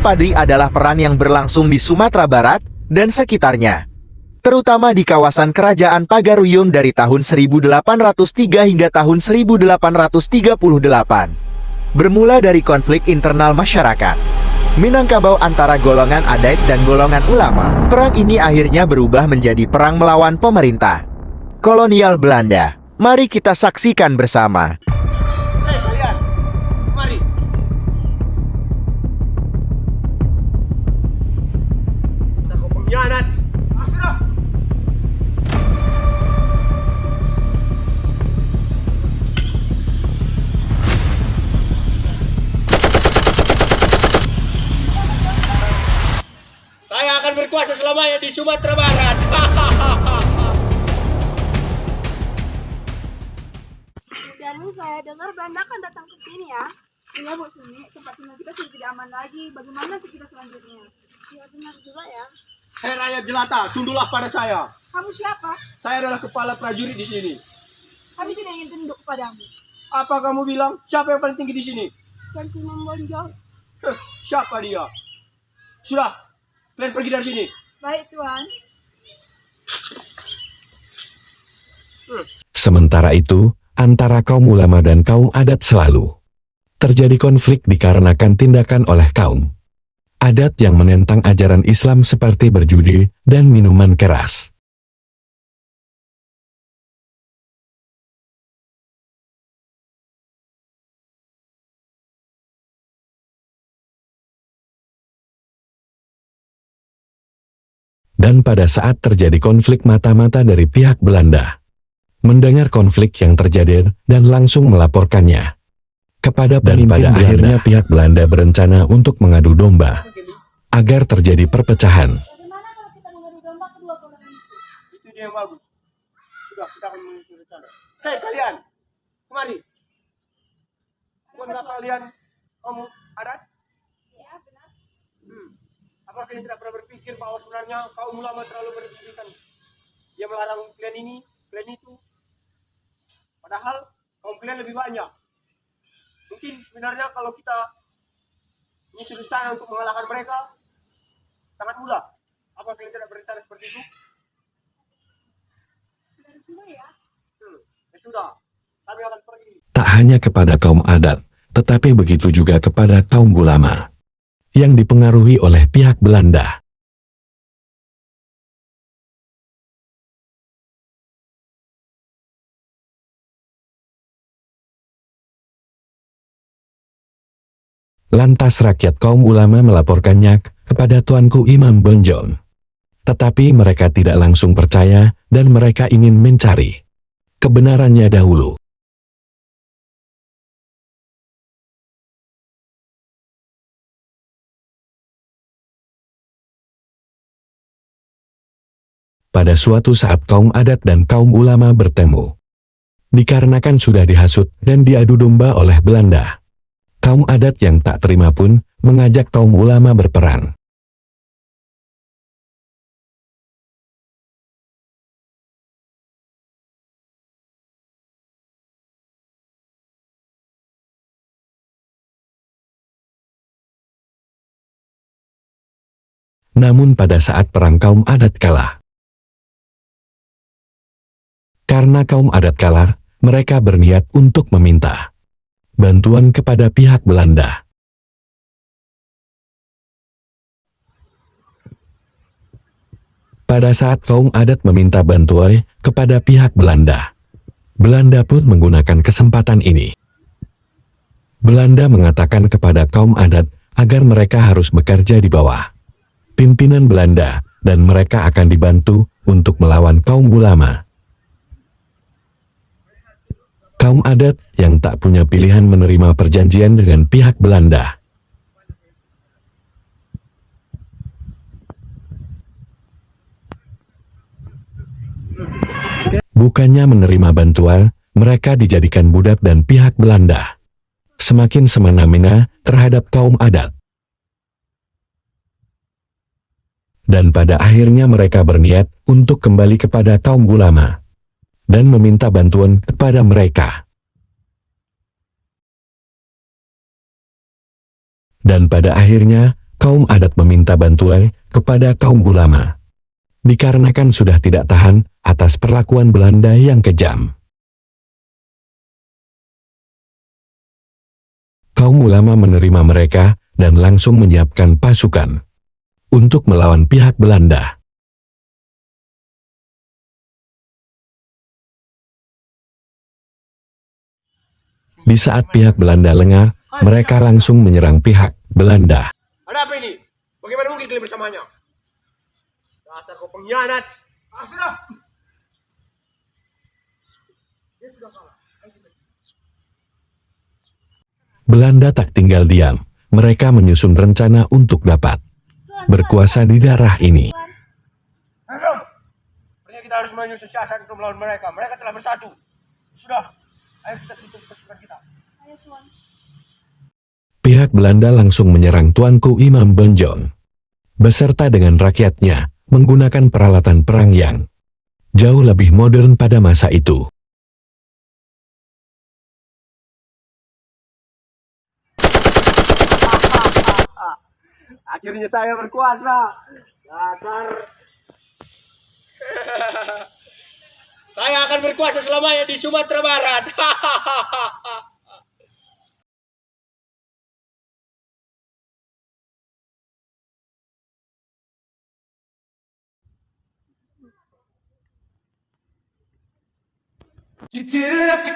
Padri adalah perang yang berlangsung di Sumatera Barat dan sekitarnya, terutama di kawasan Kerajaan Pagaruyung dari tahun 1803 hingga tahun 1838. Bermula dari konflik internal masyarakat Minangkabau antara golongan adat dan golongan ulama, perang ini akhirnya berubah menjadi perang melawan pemerintah kolonial Belanda. Mari kita saksikan bersama. Hei kalian, mari. Saya pengkhianat. Sudah. Saya akan berkuasa selamanya di Sumatera Barat. Jadi saya dengar Belanda akan datang ke sini ya. Iya Bu Sumi, tempat tinggal kita sudah tidak aman lagi. Bagaimana sih kita selanjutnya? Iya benar juga ya. Hei rakyat jelata, tunduklah pada saya. Kamu siapa? Saya adalah kepala prajurit di sini. Kami tidak ingin tunduk kepadamu. Apa kamu bilang? Siapa yang paling tinggi di sini? Dan Imam Bonjol. Siapa dia? Sudah, kalian pergi dari sini. Baik Tuan. Sementara itu, antara kaum ulama dan kaum adat selalu terjadi konflik dikarenakan tindakan oleh kaum adat yang menentang ajaran Islam seperti berjudi dan minuman keras. Dan pada saat terjadi konflik mata-mata dari pihak Belanda mendengar konflik yang terjadi dan langsung melaporkannya kepada pemimpin Belanda. Akhirnya pihak Belanda berencana untuk mengadu domba agar terjadi perpecahan. Bagaimana kalau kita mengadu domba kedua golongan itu? Itu dia yang bagus. Sudah, kita akan menyusun rencana. Hei kalian, kemari. Bukankah kalian kaum adat? Iya benar. Apakah kalian tidak pernah berpikir bahwa sebenarnya kaum ulama terlalu berlebihan? Dia melarang kalian ini, kalian itu. Padahal kaum kalian lebih banyak. Mungkin sebenarnya kalau kita menyusun rencana untuk mengalahkan mereka, sangat mudah. Apa kalian tidak berencana seperti itu? Benar juga ya. Ya sudah, kami akan pergi. Tak hanya kepada kaum adat, tetapi begitu juga kepada kaum ulama yang dipengaruhi oleh pihak Belanda. Lantas rakyat kaum ulama melaporkannya kepada Tuanku Imam Bonjol. Tetapi mereka tidak langsung percaya dan mereka ingin mencari kebenarannya dahulu. Pada suatu saat kaum adat dan kaum ulama bertemu. Dikarenakan sudah dihasut dan diadu domba oleh Belanda. Kaum adat yang tak terima pun mengajak kaum ulama berperang. Namun pada saat perang kaum adat kalah. Karena kaum adat kalah, mereka berniat untuk meminta bantuan kepada pihak Belanda. Pada saat kaum adat meminta bantuan kepada pihak Belanda, Belanda pun menggunakan kesempatan ini. Belanda mengatakan kepada kaum adat agar mereka harus bekerja di bawah pimpinan Belanda dan mereka akan dibantu untuk melawan kaum ulama. Kaum adat yang tak punya pilihan menerima perjanjian dengan pihak Belanda. Bukannya menerima bantuan, mereka dijadikan budak dan pihak Belanda semakin semena-mena terhadap kaum adat. Dan pada akhirnya mereka berniat untuk kembali kepada kaum ulama dan meminta bantuan kepada mereka. Dan pada akhirnya, kaum adat meminta bantuan kepada kaum ulama. Dikarenakan sudah tidak tahan atas perlakuan Belanda yang kejam. Kaum ulama menerima mereka dan langsung menyiapkan pasukan untuk melawan pihak Belanda. Di saat pihak Belanda lengah, mereka langsung menyerang pihak Belanda. Ada apa ini? Bagaimana mungkin kalian bersamanya? Dasar kau pengkhianat. Sudah. Dia sudah kalah. Belanda tak tinggal diam. Mereka menyusun rencana untuk dapat berkuasa di daerah ini. Belum. Sepertinya kita harus menyusun siasat untuk melawan mereka. Mereka telah bersatu. Sudah. Ayo kita tutup pasukan kita. Ayo Tuan. Pihak Belanda langsung menyerang Tuanku Imam Bonjol beserta dengan rakyatnya menggunakan peralatan perang yang jauh lebih modern pada masa itu. Akhirnya saya berkuasa. Dasar. Saya akan berkuasa selamanya di Sumatera Barat. You didn't have to